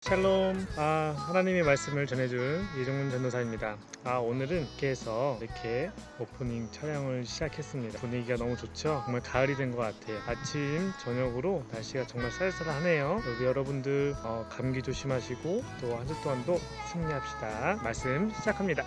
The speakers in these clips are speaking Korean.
샬롬. 하나님의 말씀을 전해줄 이종문 전도사입니다. 오늘은 이렇게 해서 이렇게 오프닝 촬영을 시작했습니다. 분위기가 너무 좋죠? 정말 가을이 된 것 같아요. 아침 저녁으로 날씨가 정말 쌀쌀하네요. 여러분들 감기 조심하시고 또 한 주 동안도 승리합시다. 말씀 시작합니다.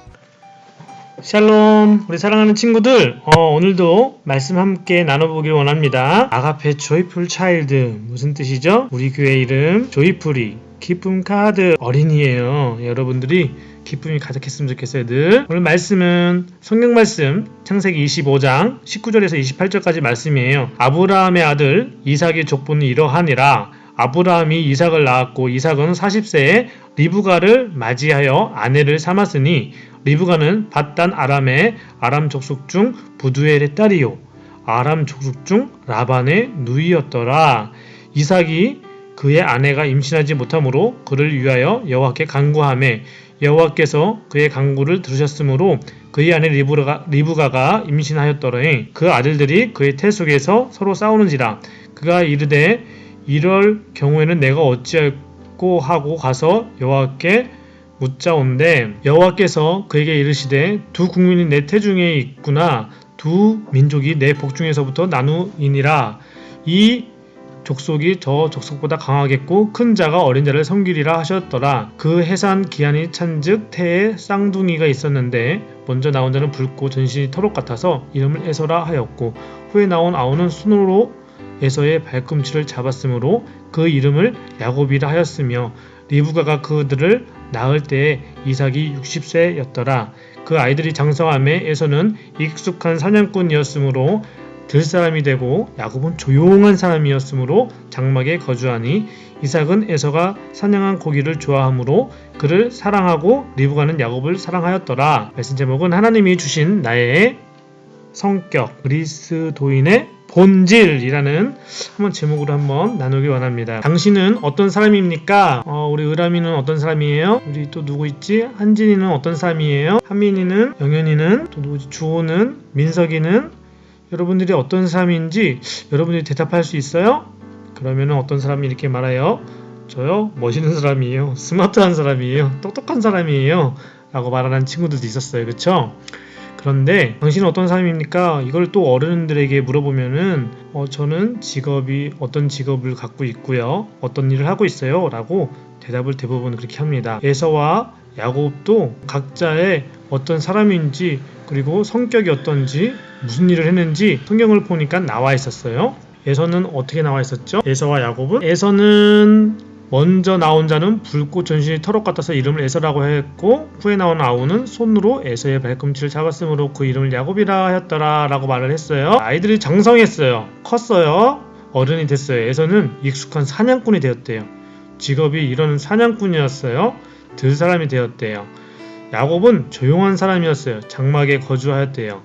샬롬, 우리 사랑하는 친구들, 오늘도 말씀 함께 나눠보길 원합니다. 아가페 조이풀 차일드, 무슨 뜻이죠? 우리 교회 이름 조이풀이 기쁨 카드 어린이에요. 여러분들이 기쁨이 가득했으면 좋겠어요. 늘 오늘 말씀은 성경 말씀 창세기 25장 19절에서 28절까지 말씀이에요. 아브라함의 아들 이삭의 족보는 이러하니라. 아브라함이 이삭을 낳았고 이삭은 40세에 리브가를 맞이하여 아내를 삼았으니 리브가는 밧단 아람의 아람 족속 중 부두엘의 딸이요 아람 족속 중 라반의 누이였더라. 이삭이 그의 아내가 임신하지 못하므로 그를 위하여 여호와께 간구하매 여호와께서 그의 간구를 들으셨으므로 그의 아내 리브가가 임신하였더니 그 아들들이 그의 태 속에서 서로 싸우는지라. 그가 이르되 이럴 경우에는 내가 어찌할꼬 하고 가서 여호와께 묻자온데 여호와께서 그에게 이르시되 두 국민이 내 태중에 있구나. 두 민족이 내 복중에서부터 나누이니라. 이 족속이 저 족속보다 강하겠고 큰 자가 어린 자를 섬기리라 하셨더라. 그 해산 기한이 찬즉 태에 쌍둥이가 있었는데 먼저 나온 자는 붉고 전신이 털옷 같아서 이름을 에서라 하였고 후에 나온 아우는 손으로 에서의 발꿈치를 잡았으므로 그 이름을 야곱이라 하였으며 리브가가 그들을 낳을 때에 이삭이 60세였더라. 그 아이들이 장성함에 에서는 익숙한 사냥꾼이었으므로 들사람이 되고 야곱은 조용한 사람이었으므로 장막에 거주하니 이삭은 에서가 사냥한 고기를 좋아하므로 그를 사랑하고 리브가는 야곱을 사랑하였더라. 말씀 제목은 하나님이 주신 나의 성격 그리스도인의 본질이라는 한번 제목으로 한번 나누기 원합니다. 당신은 어떤 사람입니까? 우리 의람이는 어떤 사람이에요? 우리 또 누구 있지? 한진이는 어떤 사람이에요? 한민이는, 영현이는, 또 누구지? 주호는, 민석이는 여러분들이 어떤 사람인지 여러분들이 대답할 수 있어요? 그러면 어떤 사람이 이렇게 말해요? 저요? 멋있는 사람이에요. 스마트한 사람이에요. 똑똑한 사람이에요. 라고 말하는 친구들도 있었어요. 그쵸? 그런데 당신은 어떤 사람입니까? 이걸 또 어른들에게 물어보면은 저는 어떤 직업을 갖고 있고요. 어떤 일을 하고 있어요. 라고 대답을 대부분 그렇게 합니다. 에서와 야곱도 각자의 어떤 사람인지 그리고 성격이 어떤지 무슨 일을 했는지 성경을 보니까 나와 있었어요. 에서는 어떻게 나와 있었죠? 에서와 야곱은 에서는 먼저 나온 자는 붉고 전신이 털옷 같아서 이름을 에서라고 했고 후에 나온 아우는 손으로 에서의 발꿈치를 잡았으므로 그 이름을 야곱이라 하였더라 라고 말을 했어요. 아이들이 장성했어요. 컸어요. 어른이 됐어요. 에서는 익숙한 사냥꾼이 되었대요. 직업이 이런 사냥꾼이었어요. 들사람이 되었대요. 야곱은 조용한 사람이었어요. 장막에 거주하였대요.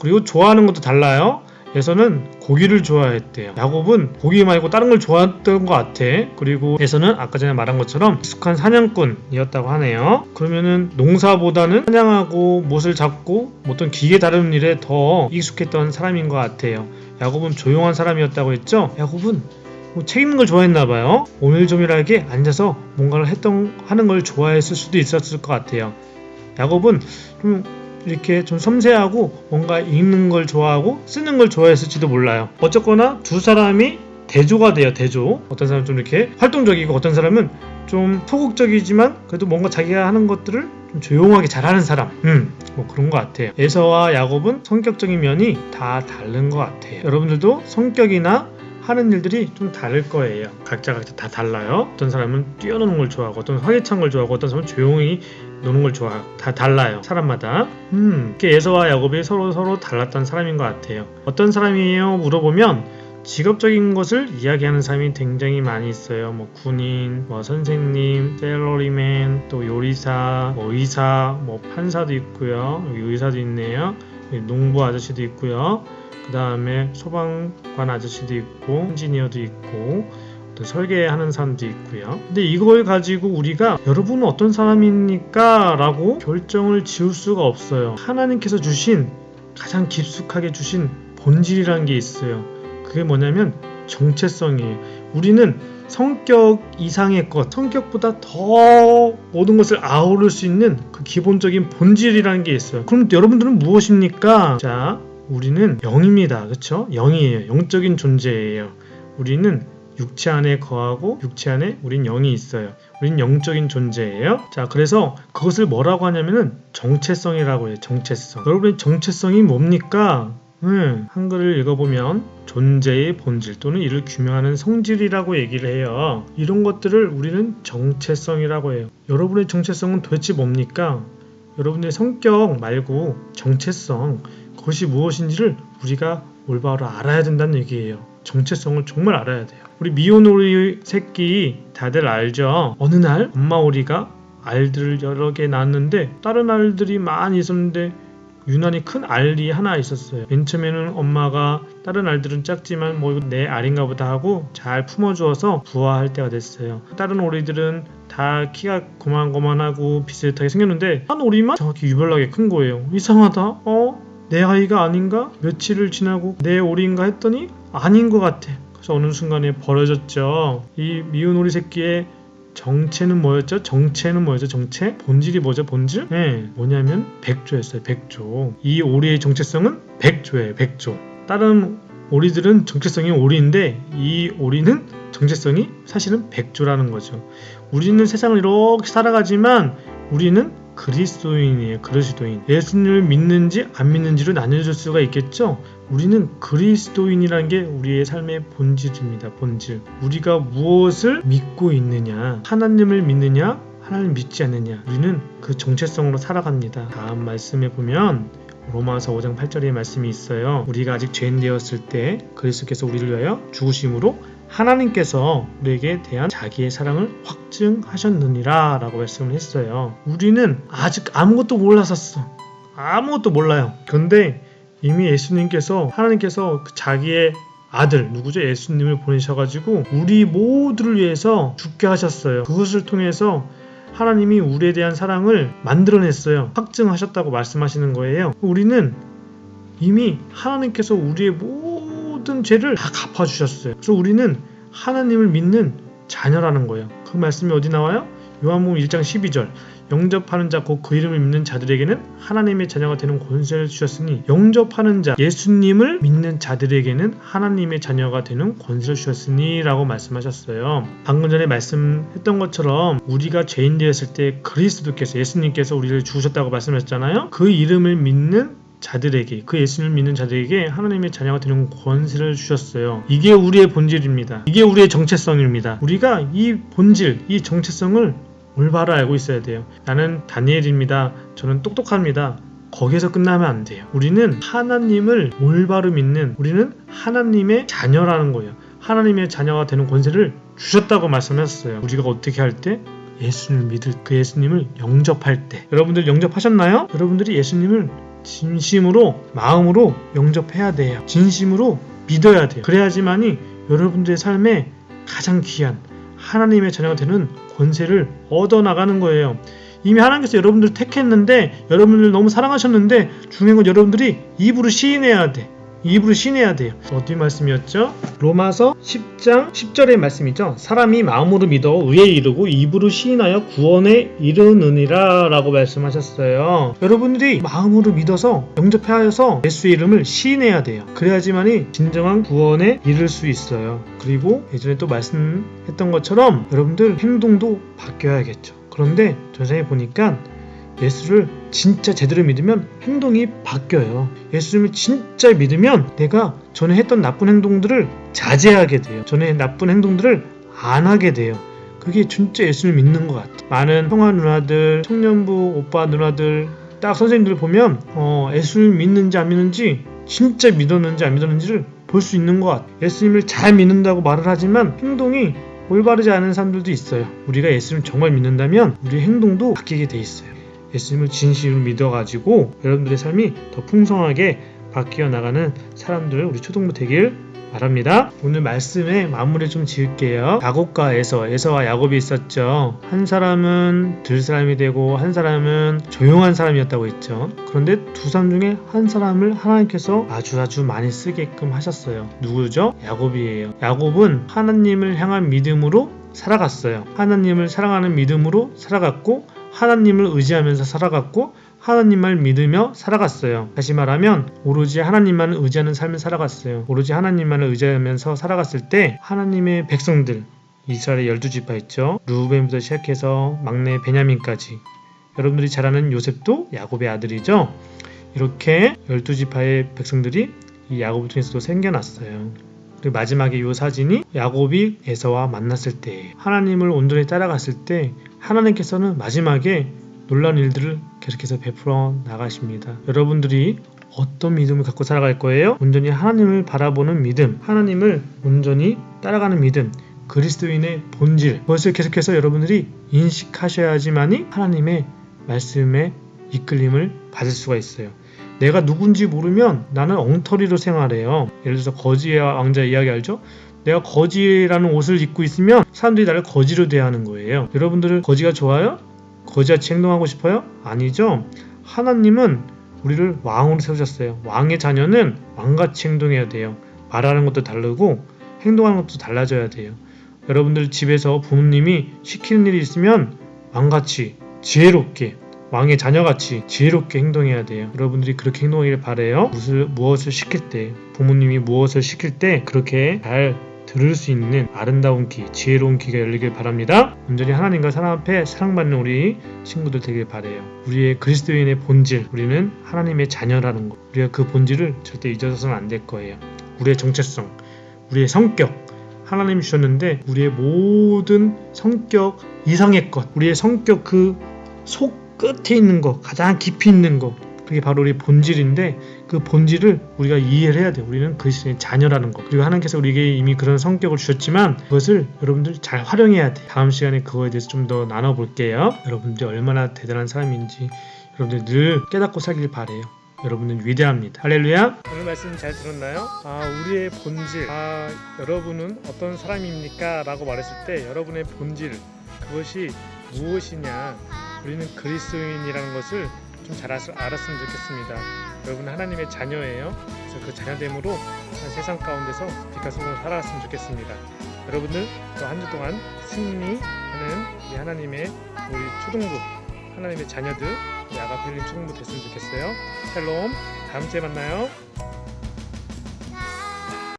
그리고 좋아하는 것도 달라요. 에서는 고기를 좋아했대요. 야곱은 고기 말고 다른 걸 좋아했던 것 같아. 그리고 에서는 아까 전에 말한 것처럼 익숙한 사냥꾼이었다고 하네요. 그러면은 농사보다는 사냥하고 못을 잡고 어떤 기계 다루는 일에 더 익숙했던 사람인 것 같아요. 야곱은 조용한 사람이었다고 했죠? 야곱은 책 읽는 걸 좋아했나봐요. 오밀조밀하게 앉아서 뭔가를 하는 걸 좋아했을 수도 있었을 것 같아요. 야곱은 이렇게 좀 섬세하고 뭔가 읽는 걸 좋아하고 쓰는 걸 좋아했을지도 몰라요. 어쨌거나 두 사람이 대조가 돼요. 대조. 어떤 사람은 좀 이렇게 활동적이고 어떤 사람은 좀 소극적이지만 그래도 뭔가 자기가 하는 것들을 좀 조용하게 잘하는 사람. 뭐 그런 것 같아요. 에서와 야곱은 성격적인 면이 다 다른 것 같아요. 여러분들도 성격이나 하는 일들이 좀 다를 거예요. 각자 다 달라요. 어떤 사람은 뛰어노는 걸 좋아하고 어떤 사람은 활기찬 걸 좋아하고 어떤 사람은 조용히 노는 걸 좋아하고 다 달라요. 사람마다. 이렇게 에서와 야곱이 서로 달랐던 사람인 것 같아요. 어떤 사람이에요? 물어보면 직업적인 것을 이야기하는 사람이 굉장히 많이 있어요. 군인, 선생님, 셀러리맨, 또 요리사, 의사, 판사도 있고요. 여기 의사도 있네요. 여기 농부 아저씨도 있고요. 그 다음에 소방관 아저씨도 있고 엔지니어도 있고 또 설계하는 사람도 있고요. 근데 이걸 가지고 우리가 여러분은 어떤 사람입니까? 라고 결정을 지을 수가 없어요. 하나님께서 주신 가장 깊숙하게 주신 본질이라는 게 있어요. 그게 뭐냐면 정체성이에요. 우리는 성격 이상의 것, 성격보다 더 모든 것을 아우를 수 있는 그 기본적인 본질이라는 게 있어요. 그럼 여러분들은 무엇입니까? 자, 우리는 영입니다. 그렇죠? 영이에요. 영적인 존재예요. 우리는 육체 안에 거하고 육체 안에 우린 영이 있어요. 우린 영적인 존재예요. 자, 그래서 그것을 뭐라고 하냐면은 정체성이라고 해요. 정체성. 여러분의 정체성이 뭡니까? 한글을 읽어보면 존재의 본질 또는 이를 규명하는 성질이라고 얘기를 해요. 이런 것들을 우리는 정체성이라고 해요. 여러분의 정체성은 도대체 뭡니까? 여러분의 성격 말고 정체성, 그것이 무엇인지를 우리가 올바로 알아야 된다는 얘기예요. 정체성을 정말 알아야 돼요. 우리 미혼 오리 새끼 다들 알죠? 어느 날 엄마 오리가 알들을 여러 개 낳았는데 다른 알들이 많이 있었는데 유난히 큰 알이 하나 있었어요. 맨 처음에는 엄마가 다른 알들은 작지만 뭐 이거 내 알인가 보다 하고 잘 품어주어서 부화할 때가 됐어요. 다른 오리들은 다 키가 고만고만하고 비슷하게 생겼는데 한 오리만 정확히 유별나게 큰 거예요. 이상하다. 내 아이가 아닌가? 며칠을 지나고 내 오리인가 했더니 아닌 것 같아. 그래서 어느 순간에 버려졌죠. 이 미운 오리 새끼의 정체는 뭐였죠? 정체는 뭐였죠? 정체? 본질이 뭐죠? 본질? 뭐냐면 백조였어요. 백조. 이 오리의 정체성은 백조예요. 백조. 다른 오리들은 정체성이 오리인데 이 오리는 정체성이 사실은 백조라는 거죠. 우리는 세상을 이렇게 살아가지만 우리는 그리스도인이에요. 그리스도인. 예수님을 믿는지 안 믿는지로 나뉘어질 수가 있겠죠. 우리는 그리스도인이라는 게 우리의 삶의 본질입니다. 본질. 우리가 무엇을 믿고 있느냐, 하나님을 믿느냐, 하나님을 믿지 않느냐, 우리는 그 정체성으로 살아갑니다. 다음 말씀에 보면 로마서 5장 8절의 말씀이 있어요. 우리가 아직 죄인 되었을 때 그리스도께서 우리를 위하여 죽으심으로 하나님께서 우리에게 대한 자기의 사랑을 확증하셨느니라 라고 말씀을 했어요. 우리는 아직 아무것도 몰랐었어. 아무것도 몰라요. 그런데 이미 예수님께서, 하나님께서 자기의 아들, 누구죠? 예수님을 보내셔가지고 우리 모두를 위해서 죽게 하셨어요. 그것을 통해서 하나님이 우리에 대한 사랑을 만들어냈어요. 확증하셨다고 말씀하시는 거예요. 우리는 이미 하나님께서 우리의 모든 죄를 다 갚아주셨어요. 그래서 우리는 하나님을 믿는 자녀라는 거예요. 그 말씀이 어디 나와요? 요한복음 1장 12절. 영접하는 자 곧 그 이름을 믿는 자들에게는 하나님의 자녀가 되는 권세를 주셨으니, 영접하는 자, 예수님을 믿는 자들에게는 하나님의 자녀가 되는 권세를 주셨으니 라고 말씀하셨어요. 방금 전에 말씀했던 것처럼 우리가 죄인 되었을 때 그리스도께서, 예수님께서 우리를 죽으셨다고 말씀하셨잖아요. 그 이름을 믿는 자들에게, 그 예수님을 믿는 자들에게 하나님의 자녀가 되는 권세를 주셨어요. 이게 우리의 본질입니다. 이게 우리의 정체성입니다. 우리가 이 본질, 이 정체성을 올바로 알고 있어야 돼요. 나는 다니엘입니다. 저는 똑똑합니다. 거기에서 끝나면 안 돼요. 우리는 하나님을 올바로 믿는, 우리는 하나님의 자녀라는 거예요. 하나님의 자녀가 되는 권세를 주셨다고 말씀하셨어요. 우리가 어떻게 할 때? 예수님을 믿을, 그 예수님을 영접할 때. 여러분들 영접하셨나요? 여러분들이 예수님을 진심으로, 마음으로 영접해야 돼요. 진심으로 믿어야 돼요. 그래야지만이 여러분들의 삶에 가장 귀한 하나님의 자녀가 되는 권세를 얻어나가는 거예요. 이미 하나님께서 여러분들을 택했는데, 여러분들을 너무 사랑하셨는데, 중요한 건 여러분들이 입으로 시인해야 돼. 입으로 시인해야 돼요. 어떤 말씀이었죠? 로마서 10장 10절의 말씀이죠. 사람이 마음으로 믿어 의에 이르고 입으로 시인하여 구원에 이르느니라 라고 말씀하셨어요. 여러분들이 마음으로 믿어서 영접하여서 예수의 이름을 시인해야 돼요. 그래야지만이 진정한 구원에 이를 수 있어요. 그리고 예전에 또 말씀했던 것처럼 여러분들 행동도 바뀌어야겠죠. 그런데 전생에 보니까 예수를 진짜 제대로 믿으면 행동이 바뀌어요. 예수님을 진짜 믿으면 내가 전에 했던 나쁜 행동들을 자제하게 돼요. 전에 나쁜 행동들을 안 하게 돼요. 그게 진짜 예수님을 믿는 것 같아요. 많은 형아 누나들, 청년부 오빠 누나들, 딱 선생님들 보면 예수님을 믿는지 안 믿는지, 진짜 믿었는지 안 믿었는지를 볼 수 있는 것 같아요. 예수님을 잘 믿는다고 말을 하지만 행동이 올바르지 않은 사람들도 있어요. 우리가 예수님을 정말 믿는다면 우리 행동도 바뀌게 돼 있어요. 예수님을 진심으로 믿어가지고 여러분들의 삶이 더 풍성하게 바뀌어 나가는 사람들, 우리 초등부 되길 말합니다. 오늘 말씀의 마무리 좀 지을게요. 야곱과 에서와 야곱이 있었죠. 한 사람은 들 사람이 되고 한 사람은 조용한 사람이었다고 했죠. 그런데 두 사람 중에 한 사람을 하나님께서 아주 많이 쓰게끔 하셨어요. 누구죠? 야곱이에요. 야곱은 하나님을 향한 믿음으로 살아갔어요. 하나님을 사랑하는 믿음으로 살아갔고 하나님을 의지하면서 살아갔고 하나님만 믿으며 살아갔어요. 다시 말하면 오로지 하나님만을 의지하는 삶을 살아갔어요. 오로지 하나님만을 의지하면서 살아갔을 때 하나님의 백성들, 이스라엘의 12지파 있죠. 루벤부터 시작해서 막내 베냐민까지, 여러분들이 잘 아는 요셉도 야곱의 아들이죠. 이렇게 12지파의 백성들이 이 야곱을 통해서도 생겨났어요. 그리고 마지막에 이 사진이 야곱이 에서와 만났을 때, 하나님을 온전히 따라갔을 때 하나님께서는 마지막에 놀라운 일들을 계속해서 베풀어 나가십니다. 여러분들이 어떤 믿음을 갖고 살아갈 거예요? 온전히 하나님을 바라보는 믿음, 하나님을 온전히 따라가는 믿음, 그리스도인의 본질, 그것을 계속해서 여러분들이 인식하셔야지만이 하나님의 말씀에 이끌림을 받을 수가 있어요. 내가 누군지 모르면 나는 엉터리로 생활해요. 예를 들어서 거지의 왕자 이야기 알죠? 내가 거지라는 옷을 입고 있으면 사람들이 나를 거지로 대하는 거예요. 여러분들은 거지가 좋아요? 거지같이 행동하고 싶어요? 아니죠. 하나님은 우리를 왕으로 세우셨어요. 왕의 자녀는 왕같이 행동해야 돼요. 말하는 것도 다르고 행동하는 것도 달라져야 돼요. 여러분들 집에서 부모님이 시키는 일이 있으면 왕같이 지혜롭게, 왕의 자녀같이 지혜롭게 행동해야 돼요. 여러분들이 그렇게 행동하기를 바라요. 무엇을 시킬 때, 부모님이 무엇을 시킬 때 그렇게 잘 들을 수 있는 아름다운 귀, 지혜로운 귀가 열리길 바랍니다. 온전히 하나님과 사람 앞에 사랑받는 우리 친구들 되길 바라요. 우리의 그리스도인의 본질, 우리는 하나님의 자녀라는 것, 우리가 그 본질을 절대 잊어서는 안 될 거예요. 우리의 정체성, 우리의 성격, 하나님이 주셨는데 우리의 모든 성격 이상의 것, 우리의 성격 그 속 끝에 있는 것, 가장 깊이 있는 것, 그게 바로 우리 본질인데 그 본질을 우리가 이해를 해야 돼요. 우리는 그리스도의 자녀라는 것. 그리고 하나님께서 우리에게 이미 그런 성격을 주셨지만 그것을 여러분들 잘 활용해야 돼요. 다음 시간에 그거에 대해서 좀 더 나눠볼게요. 여러분들이 얼마나 대단한 사람인지 여러분들 늘 깨닫고 살길 바래요. 여러분은 위대합니다. 할렐루야. 오늘 말씀 잘 들었나요? 우리의 본질, 여러분은 어떤 사람입니까? 라고 말했을 때 여러분의 본질, 그것이 무엇이냐, 우리는 그리스도인이라는 것을 좀 잘 알았으면 좋겠습니다. 여러분은 하나님의 자녀예요. 그래서 그 자녀됨으로 세상 가운데서 빛과 소금으로 살아갔으면 좋겠습니다. 여러분들 또 한 주 동안 승리하는 우리 하나님의 우리 초등부, 하나님의 자녀들, 우리 아가페 초등부 됐으면 좋겠어요. 샬롬, 다음 주에 만나요.